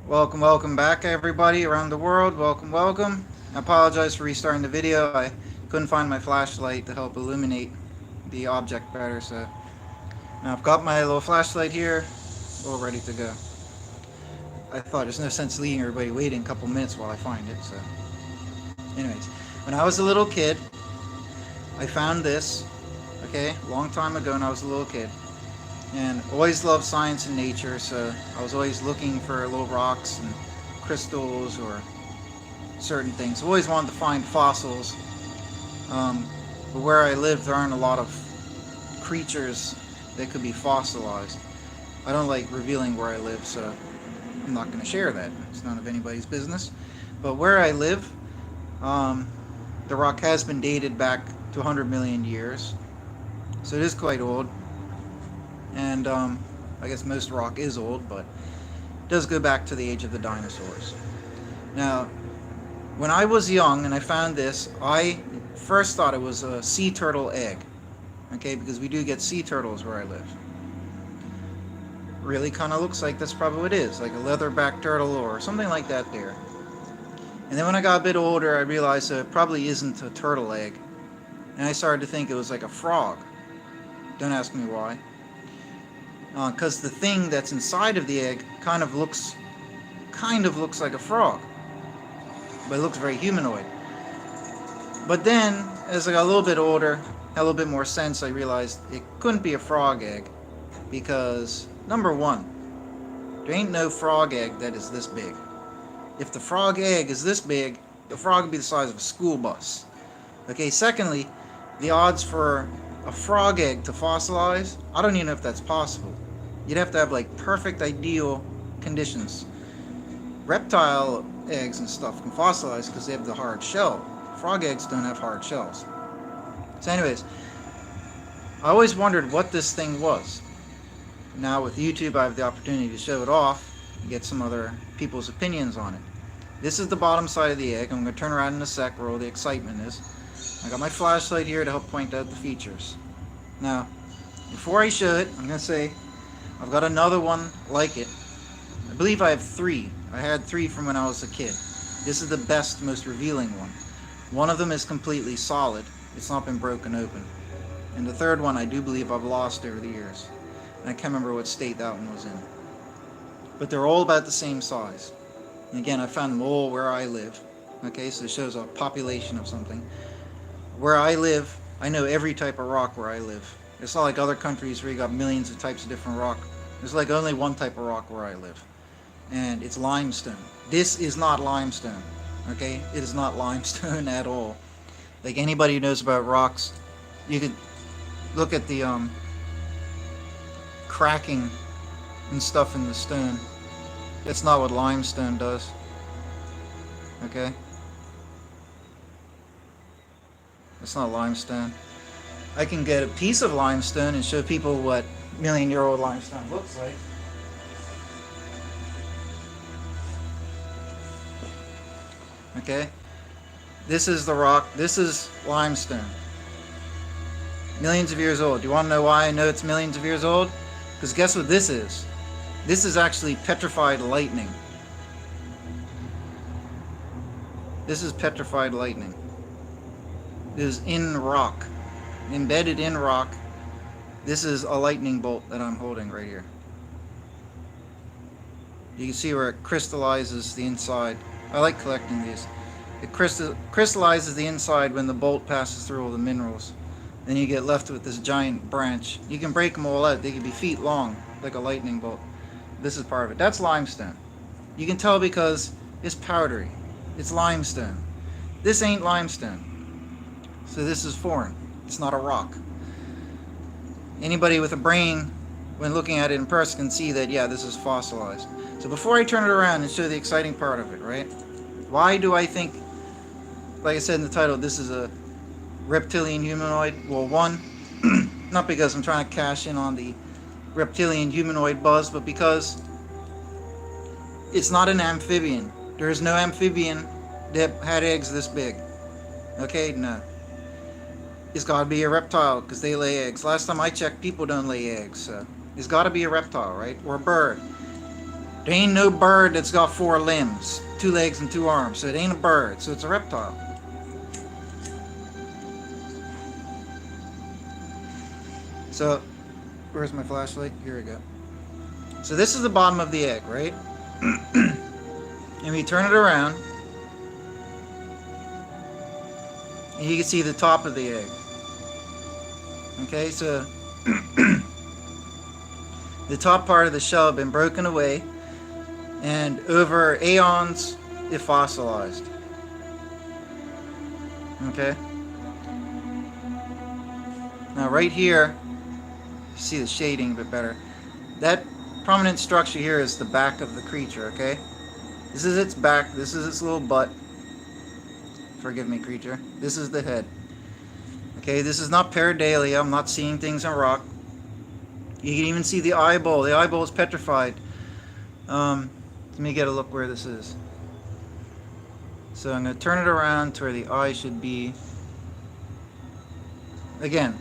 Welcome back, everybody around the world. Welcome. I apologize for restarting the video. I couldn't find my flashlight to help illuminate the object better, so now I've got my little flashlight here, all ready to go. I thought there's no sense leaving everybody waiting a couple minutes while I find it, so. Anyways, when I was a little kid, I found this, okay, a long time ago when I was a little kid. And always loved science and nature, so I was always looking for little rocks and crystals or certain things. I always wanted to find fossils. But where I live, there aren't a lot of creatures that could be fossilized. I don't like revealing where I live, so I'm not going to share that. It's none of anybody's business. But where I live, the rock has been dated back to 100 million years, so it is quite old. And I guess most rock is old, but it does go back to the age of the dinosaurs. Now, when I was young and I found this, I first thought it was a sea turtle egg. Okay, because we do get sea turtles where I live. Really kind of looks like that's probably what it is, like a leatherback turtle or something like that there. And then when I got a bit older, I realized it probably isn't a turtle egg. And I started to think it was like a frog. Don't ask me why. Because the thing that's inside of the egg kind of looks like a frog, but it looks very humanoid. But then, as I got a little bit older, had a little bit more sense, I realized it couldn't be a frog egg, because number one, there ain't no frog egg that is this big. If the frog egg is this big, the frog would be the size of a school bus. Okay. Secondly, the odds for a frog egg to fossilize, I don't even know if that's possible. You'd have to have like perfect ideal conditions. Reptile eggs and stuff can fossilize because they have the hard shell. Frog eggs don't have hard shells. So anyways, I always wondered what this thing was. Now with YouTube I have the opportunity to show it off and get some other people's opinions on it. This is the bottom side of the egg. I'm going to turn around in a sec where all the excitement is. I got my flashlight here to help point out the features. Now, before I show it, I'm going to say I've got another one like it. I believe I have three. I had three from when I was a kid. This is the best, most revealing one. One of them is completely solid. It's not been broken open. And the third one I do believe I've lost over the years. And I can't remember what state that one was in. But they're all about the same size. And again, I found them all where I live. Okay, so it shows a population of something. Where I live, I know every type of rock where I live. It's not like other countries where you got millions of types of different rock. There's like only one type of rock where I live. And it's limestone. This is not limestone. Okay? It is not limestone at all. Like anybody who knows about rocks, you could look at the cracking and stuff in the stone. That's not what limestone does. Okay? It's not limestone. I can get a piece of limestone and show people what million-year-old limestone looks like. Okay? This is the rock. This is limestone. Millions of years old. Do you want to know why I know it's millions of years old? Because guess what this is? This is actually petrified lightning. This is petrified lightning. It is in rock. Embedded in rock. This is a lightning bolt that I'm holding right here. You can see where it crystallizes the inside. I like collecting these. It crystallizes the inside when the bolt passes through all the minerals. Then you get left with this giant branch. You can break them all out. They can be feet long, like a lightning bolt. This is part of it. That's limestone. You can tell because it's powdery. It's limestone. This ain't limestone. So this is foreign. It's not a rock. Anybody with a brain, when looking at it in person, can see that, yeah, this is fossilized. So before I turn it around and show the exciting part of it, right? Why do I think, like I said in the title, this is a reptilian humanoid? Well, one, not because I'm trying to cash in on the reptilian humanoid buzz, but because it's not an amphibian. There is no amphibian that had eggs this big. Okay, no. It's got to be a reptile because they lay eggs. Last time I checked, people don't lay eggs. So it's got to be a reptile, right? Or a bird. There ain't no bird that's got 4 limbs, 2 legs and 2 arms, so it ain't a bird, so it's a reptile. So, where's my flashlight? Here we go. So this is the bottom of the egg, right? And we turn it around, and you can see the top of the egg. Okay, so the top part of the shell had been broken away, and over aeons it fossilized. Okay? Now right here, you see the shading a bit better. That prominent structure here is the back of the creature, okay? This is its back, this is its little butt. Forgive me, creature. This is the head. Okay, this is not pareidolia. I'm not seeing things in rock. You can even see the eyeball. The eyeball is petrified. Let me get a look where this is. So I'm going to turn it around to where the eye should be. Again.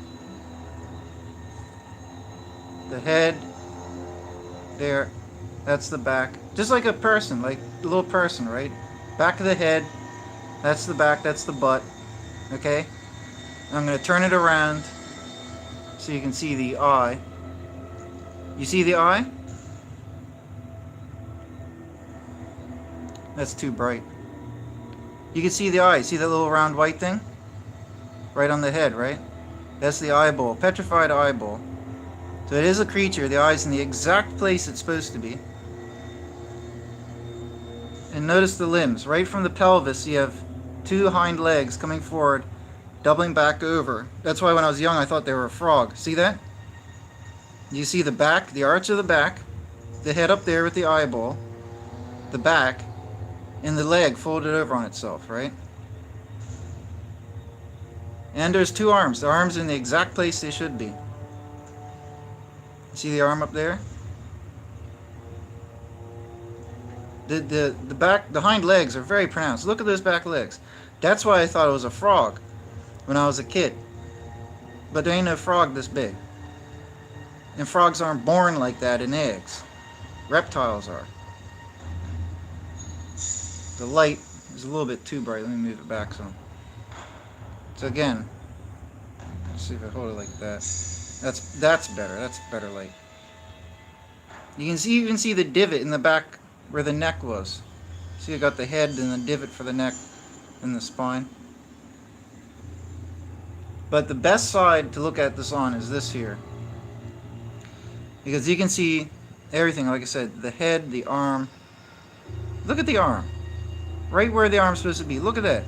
The head. There. That's the back. Just like a person, like a little person, right? Back of the head. That's the back, that's the butt. Okay? I'm going to turn it around so you can see the eye. You see the eye? That's too bright. You can see the eye. See that little round white thing? Right on the head, right? That's the eyeball. Petrified eyeball. So it is a creature. The eye's in the exact place it's supposed to be. And notice the limbs. Right from the pelvis, you have 2 hind legs coming forward, doubling back over. That's why when I was young I thought they were a frog. See that? You see the back, the arch of the back, the head up there with the eyeball, the back, and the leg folded over on itself, right? And there's 2 arms. The arms in the exact place they should be. See the arm up there? The back, the hind legs are very pronounced. Look at those back legs. That's why I thought it was a frog when I was a kid. But there ain't no frog this big. And frogs aren't born like that in eggs. Reptiles are. The light is a little bit too bright. Let me move it back some. So again, let's see if I hold it like that. That's better. That's better light. You can see, even see the divot in the back where the neck was. See, I got the head and the divot for the neck and the spine. But the best side to look at this on is this here. Because you can see everything, like I said, the head, the arm. Look at the arm. Right where the arm's supposed to be. Look at that.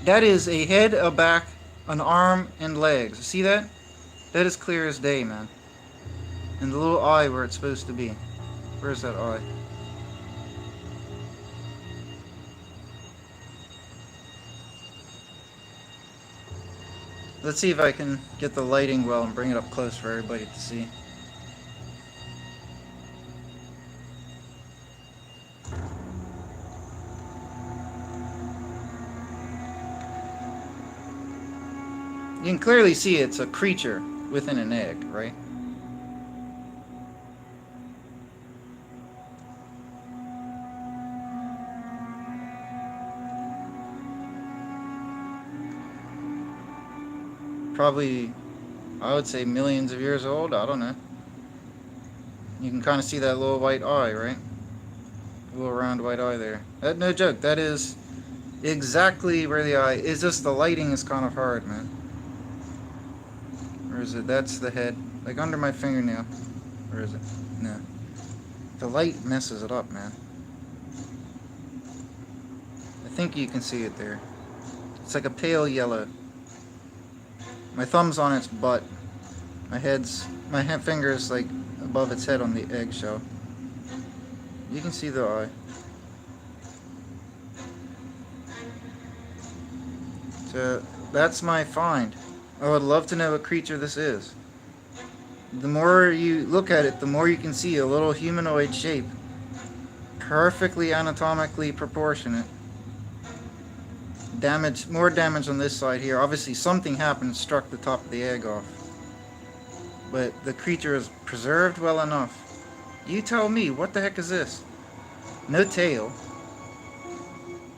That is a head, a back, an arm, and legs. See that? That is clear as day, man. And the little eye where it's supposed to be. Where's that eye? Let's see if I can get the lighting well and bring it up close for everybody to see. You can clearly see it's a creature within an egg, right? Probably, I would say millions of years old, I don't know. You can kind of see that little white eye, right? A little round white eye there. No joke, that is exactly where the eye is. Just the lighting is kind of hard, man. Where is it? That's the head. Like under my fingernail. Where is it? No. The light messes it up, man. I think you can see it there. It's like a pale yellow. My thumb's on its butt. My finger's like above its head on the eggshell. You can see the eye. So that's my find. I would love to know what creature this is. The more you look at it, the more you can see a little humanoid shape. Perfectly anatomically proportionate. Damage, more damage on this side here. Obviously something happened and struck the top of the egg off. But the creature is preserved well enough. You tell me, what the heck is this? No tail.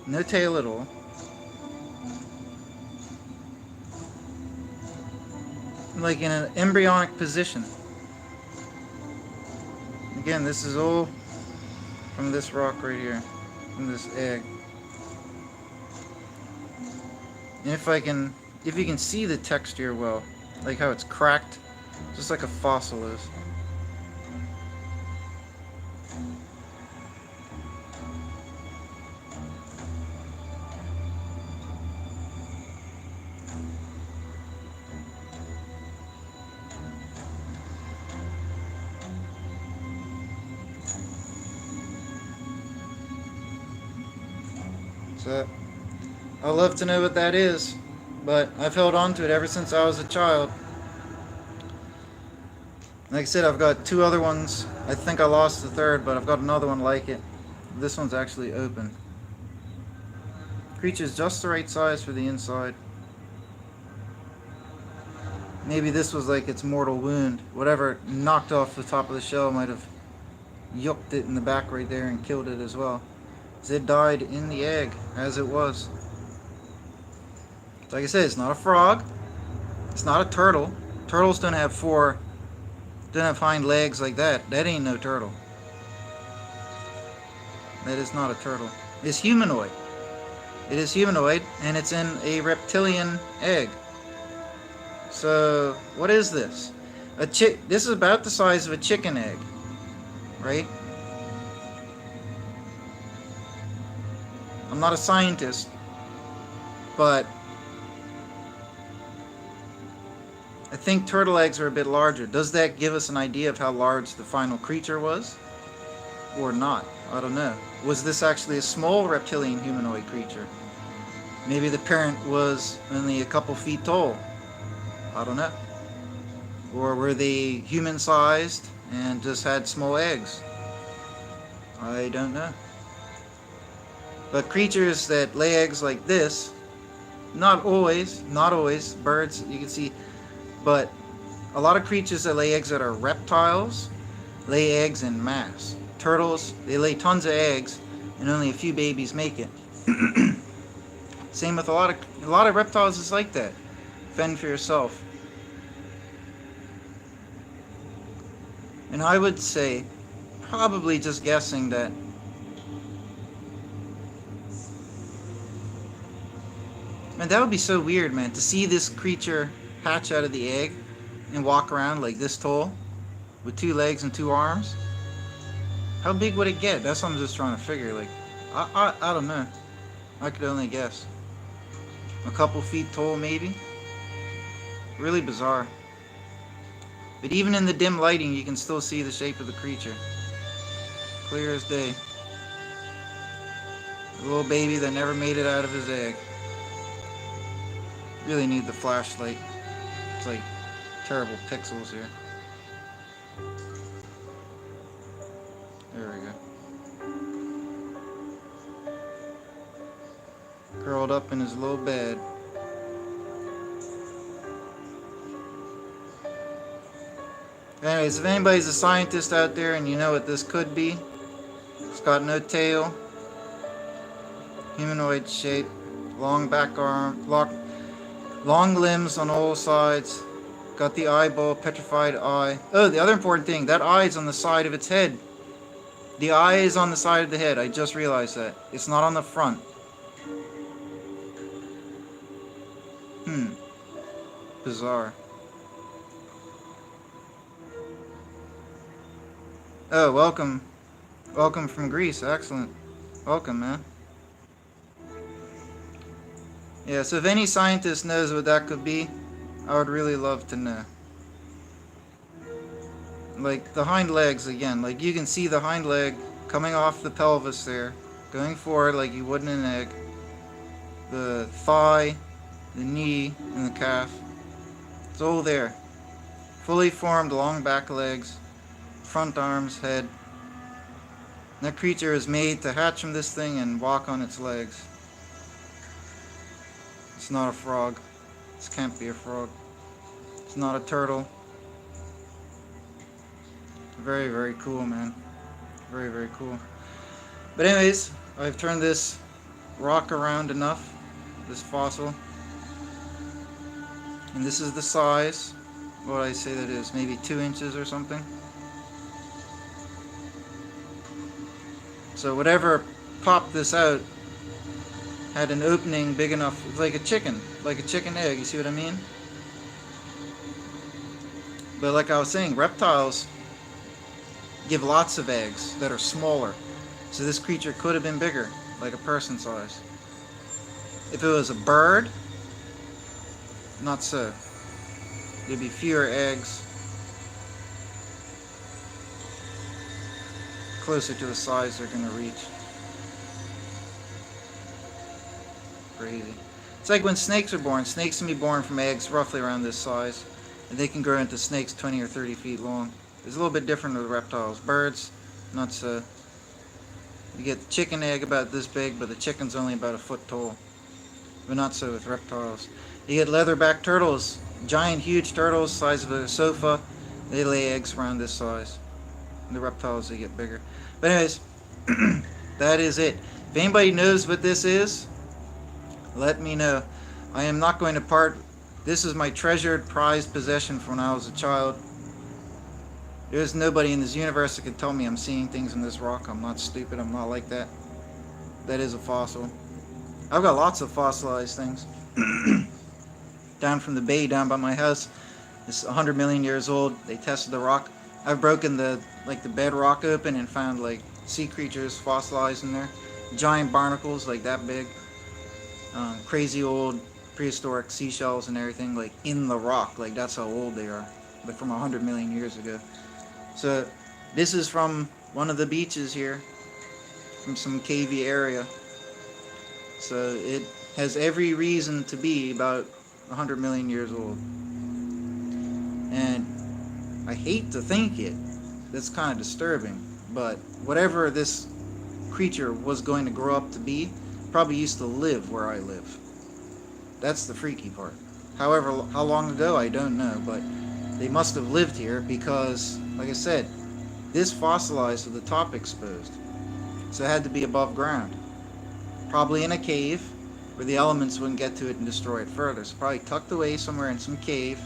No tail at all. Like in an embryonic position. Again, this is all from this rock right here. From this egg. And if you can see the texture well, like how it's cracked, just like a fossil is. So, I'd love to know what that is, but I've held on to it ever since I was a child. Like I said, I've got two other ones. I think I lost the third, but I've got another one like it. This one's actually open. Creature's just the right size for the inside. Maybe this was like its mortal wound. Whatever knocked off the top of the shell might have yoked it in the back right there and killed it as well. It died in the egg, as it was. Like I said, it's not a frog. It's not a turtle. Turtles don't have hind legs like that. That ain't no turtle. That is not a turtle. It's humanoid. It is humanoid, and it's in a reptilian egg. So, what is this? This is about the size of a chicken egg, right? I'm not a scientist, but I think turtle eggs are a bit larger. Does that give us an idea of how large the final creature was? Or not? I don't know. Was this actually a small reptilian humanoid creature? Maybe the parent was only a couple feet tall. I don't know. Or were they human-sized and just had small eggs? I don't know. But creatures that lay eggs like this, not always, birds, you can see, but a lot of creatures that lay eggs that are reptiles, lay eggs in mass. Turtles, they lay tons of eggs, and only a few babies make it. Same with a lot of reptiles is like that. Fend for yourself. And I would say, probably just guessing that man, that would be so weird, man, to see this creature hatch out of the egg and walk around like this tall with 2 legs and 2 arms. How big would it get? That's what I'm just trying to figure. Like, I don't know. I could only guess. A couple feet tall, maybe. Really bizarre. But even in the dim lighting, you can still see the shape of the creature. Clear as day. A little baby that never made it out of his egg. Really need the flashlight. It's like terrible pixels here. There we go. Curled up in his little bed. Anyways, if anybody's a scientist out there and you know what this could be, it's got no tail, humanoid shape, long back arm, long limbs on all sides, got the eyeball, petrified eye. Oh, the other important thing, that eye is on the side of its head. The eye is on the side of the head, I just realized that. It's not on the front. Bizarre. Oh, welcome. Welcome from Greece, excellent. Welcome, man. Yeah, so if any scientist knows what that could be, I would really love to know. Like, the hind legs, again, like, you can see the hind leg coming off the pelvis there, going forward like you would in an egg. The thigh, the knee, and the calf. It's all there. Fully formed long back legs, front arms, head. That creature is made to hatch from this thing and walk on its legs. It's not a frog. This can't be a frog. It's not a turtle. Very, very cool, man. Very, very cool. But anyways, I've turned this rock around enough, this fossil. And this is the size. What would I say that is? Maybe 2 inches or something. So whatever popped this out had an opening big enough, like a chicken egg, you see what I mean? But like I was saying, reptiles give lots of eggs that are smaller. So this creature could have been bigger, like a person size. If it was a bird, not so. There'd be fewer eggs, closer to the size they're going to reach. Crazy. It's like when snakes are born. Snakes can be born from eggs roughly around this size, and they can grow into snakes 20 or 30 feet long. It's a little bit different with reptiles. Birds, not so. You get the chicken egg about this big, but the chicken's only about a foot tall. But not so with reptiles. You get leatherback turtles, giant, huge turtles, size of a sofa. They lay eggs around this size. And the reptiles, they get bigger. But anyways, that is it. If anybody knows what this is, let me know. I am not going to part. This is my treasured, prized possession from when I was a child. There's nobody in this universe that can tell me I'm seeing things in this rock. I'm not stupid. I'm not like that. That is a fossil. I've got lots of fossilized things. Down from the bay, down by my house. It's 100 million years old. They tested the rock. I've broken the bedrock open and found like sea creatures fossilized in there. Giant barnacles like that big. Crazy old prehistoric seashells and everything like in the rock. Like that's how old they are. But from 100 million years ago. So this is from one of the beaches here. From some cavey area. So it has every reason to be about 100 million years old. And I hate to think it. That's kind of disturbing. But whatever this creature was going to grow up to be, probably used to live where I live. That's the freaky part. However, how long ago, I don't know. But they must have lived here because, like I said, this fossilized with the top exposed. So it had to be above ground. Probably in a cave where the elements wouldn't get to it and destroy it further. So probably tucked away somewhere in some cave.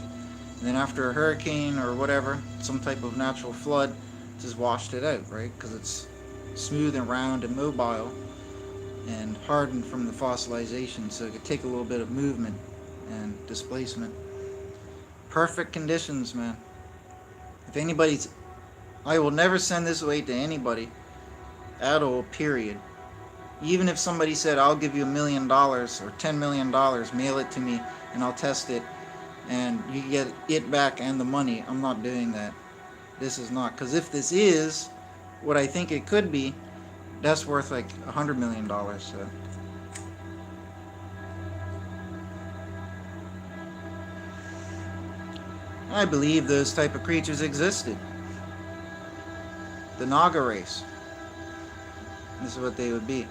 And then after a hurricane or whatever, some type of natural flood, just washed it out, right? Because it's smooth and round and mobile and hardened from the fossilization. So it could take a little bit of movement and displacement. Perfect conditions, man. If anybody's... I will never send this away to anybody at all, period. Even if somebody said, I'll give you $1 million or $10 million, mail it to me and I'll test it and you get it back and the money, I'm not doing that. This is not. Because if this is what I think it could be, that's worth like $100 million. So. I believe those type of creatures existed. The Naga race. This is what they would be.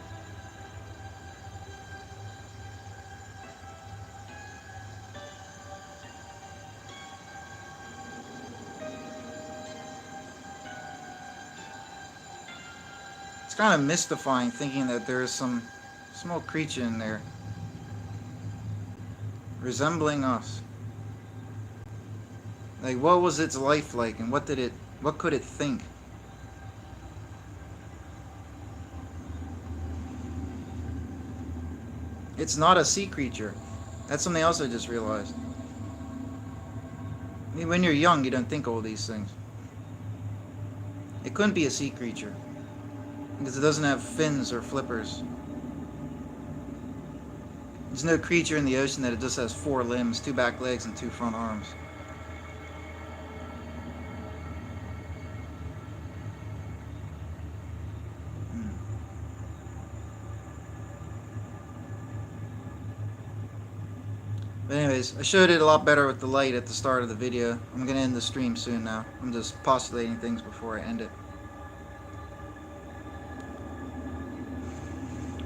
It's kind of mystifying thinking that there's some small creature in there resembling us. Like, what was its life like, and what could it think? It's not a sea creature. That's something else I just realized. I mean, when you're young, you don't think all these things. It couldn't be a sea creature because it doesn't have fins or flippers. There's no creature in the ocean that it just has 4 limbs, 2 back legs, and 2 front arms. But anyways, I showed it a lot better with the light at the start of the video. I'm going to end the stream soon now. I'm just postulating things before I end it.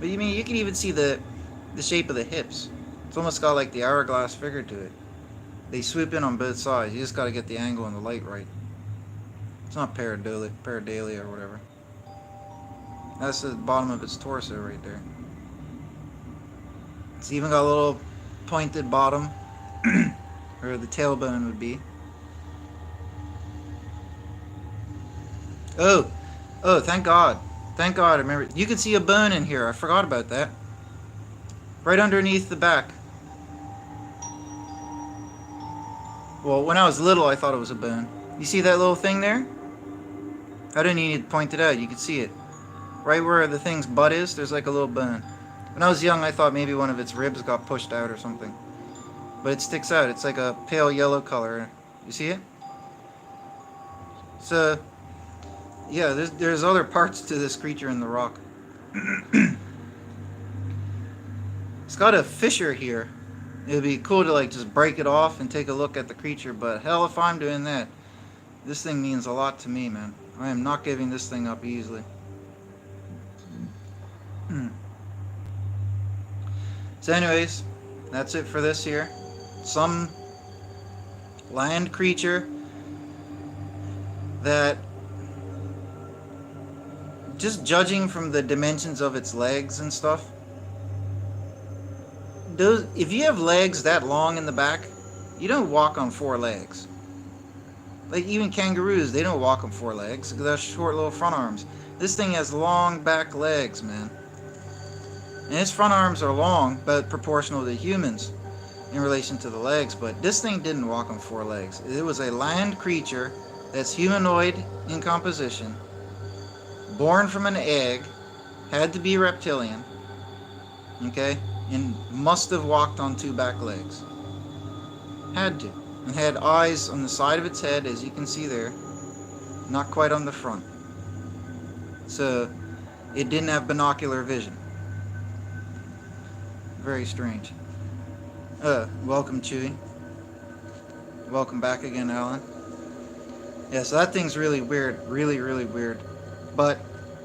But you mean, you can even see the shape of the hips. It's almost got like the hourglass figure to it. They swoop in on both sides. You just got to get the angle and the light right. It's not Paradalia or whatever. That's the bottom of its torso right there. It's even got a little pointed bottom, or the tailbone would be. Oh, oh, thank God. Thank God, I remember. You can see a bone in here. I forgot about that. Right underneath the back. Well, when I was little, I thought it was a bone. You see that little thing there? I didn't need to point it out. You can see it. Right where the thing's butt is, there's like a little bone. When I was young, I thought maybe one of its ribs got pushed out or something. But it sticks out. It's like a pale yellow color. You see it? So, yeah, there's other parts to this creature in the rock. It's got a fissure here. It would be cool to like just break it off and take a look at the creature, but hell if I'm doing that. This thing means a lot to me, man. I am not giving this thing up easily. So anyways, that's it for this here. Some land creature that, just judging from the dimensions of its legs and stuff, if you have legs that long in the back, you don't walk on four legs. Like even kangaroos, they don't walk on four legs because they have short little front arms. This thing has long back legs, man. And its front arms are long, but proportional to humans in relation to the legs. But this thing didn't walk on four legs. It was a land creature that's humanoid in composition, born from an egg, had to be reptilian, okay, and must have walked on two back legs. Had to. And had eyes on the side of its head, as you can see there, not quite on the front. So it didn't have binocular vision. Very strange. Welcome, Chewie. Welcome back again, Alan. Yeah, so that thing's really weird. Really, really weird. But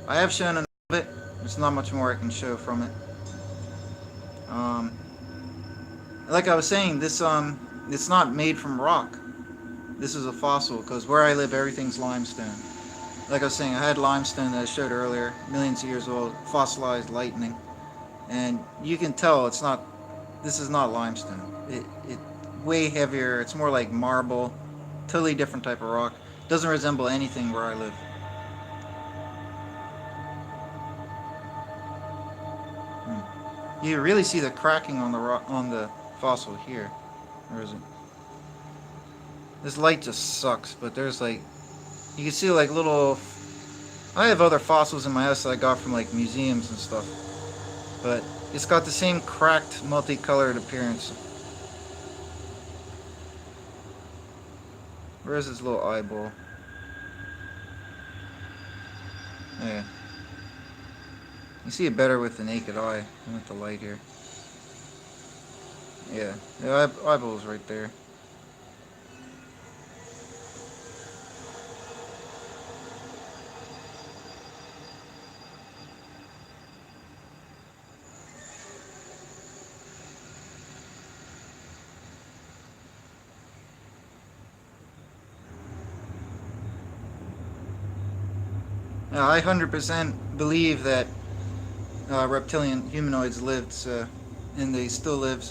I have shown enough of it. There's not much more I can show from it. Like I was saying, this it's not made from rock. This is a fossil, because where I live, everything's limestone. Like I was saying, I had limestone that I showed earlier, millions of years old, fossilized lightning. And you can tell it's not, this is not limestone. It way heavier, it's more like marble, totally different type of rock. Doesn't resemble anything where I live. You really see the cracking on the rock, on the fossil here. Where is it? This light just sucks, but there's like, you can see like little, I have other fossils in my house that I got from like museums and stuff, but it's got the same cracked, multicolored appearance. Where is his little eyeball? Yeah. You see it better with the naked eye than with the light here. Yeah, the eyeball's right there. I 100% believe that reptilian humanoids lived, and they still live,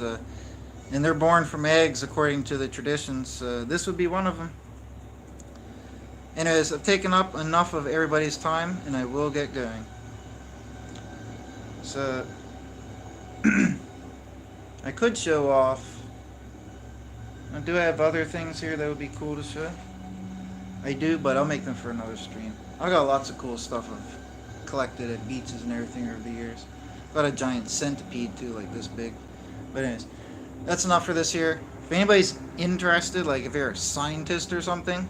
and they're born from eggs according to the traditions. This would be one of them. Anyways, I've taken up enough of everybody's time, and I will get going. So, I could show off. Do I have other things here that would be cool to show? I do, but I'll make them for another stream. I got lots of cool stuff I've collected at beaches and everything over the years. Got a giant centipede too, like this big. But anyways, that's enough for this here. If anybody's interested, like if you're a scientist or something,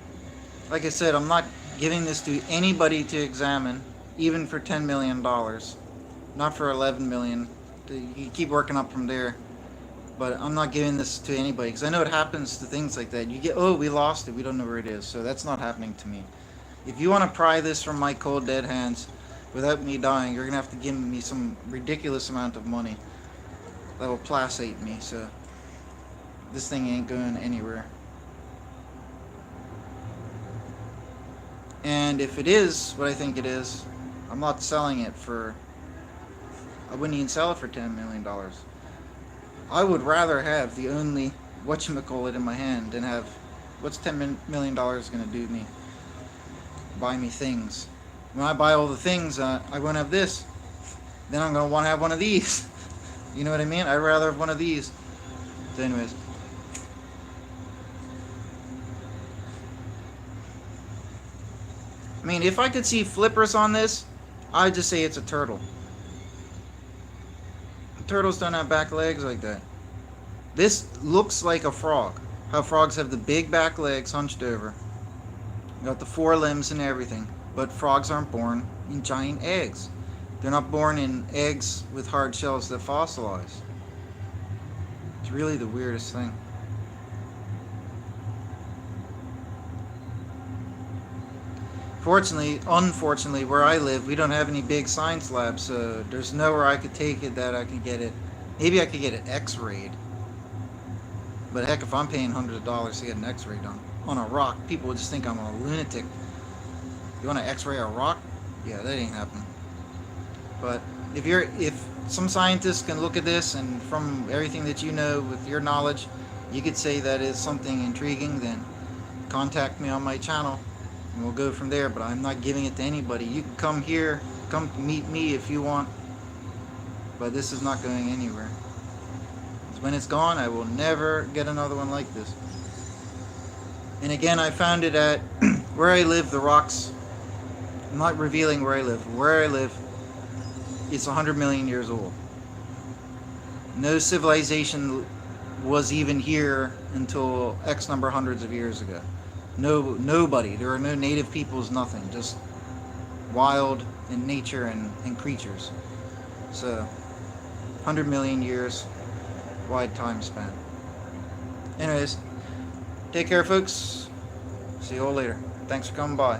like I said, I'm not giving this to anybody to examine, even for $10 million. Not for 11 million. You keep working up from there. But I'm not giving this to anybody, because I know it happens to things like that. You get, oh, we lost it, we don't know where it is. So that's not happening to me. If you want to pry this from my cold dead hands without me dying, you're going to have to give me some ridiculous amount of money that will placate me. So this thing ain't going anywhere. And if it is what I think it is, I'm not selling it for. I wouldn't even sell it for $10 million. I would rather have the only whatchamacallit in my hand than have. What's $10 million gonna do me? Buy me things. When I buy all the things, I won't have this. Then I'm gonna want to have one of these. You know what I mean? I'd rather have one of these. So anyways. I mean, if I could see flippers on this, I'd just say it's a turtle. Turtles don't have back legs like that. This looks like a frog. How frogs have the big back legs hunched over. Got the four limbs and everything. But frogs aren't born in giant eggs. They're not born in eggs with hard shells that fossilize. It's really the weirdest thing. Unfortunately, where I live, we don't have any big science labs, so there's nowhere I could take it that I could get it. Maybe I could get it X-rayed. But heck, if I'm paying hundreds of dollars to get an X-ray done on a rock, people would just think I'm a lunatic. You want to X-ray a rock? Yeah, that ain't happening. But if some scientists can look at this, and from everything that you know with your knowledge, you could say that is something intriguing, then contact me on my channel and we'll go from there. But I'm not giving it to anybody. You can come here, come meet me if you want, but this is not going anywhere. When it's gone, I will never get another one like this. And again, I found it at where I live. The rocks, I'm not revealing where I live. Where I live, it's 100 million years old. No civilization was even here until X number hundreds of years ago. Nobody. There are no native peoples, nothing. Just wild and nature and creatures. So, 100 million years, wide time span. Anyways, take care, folks. See you all later. Thanks for coming by.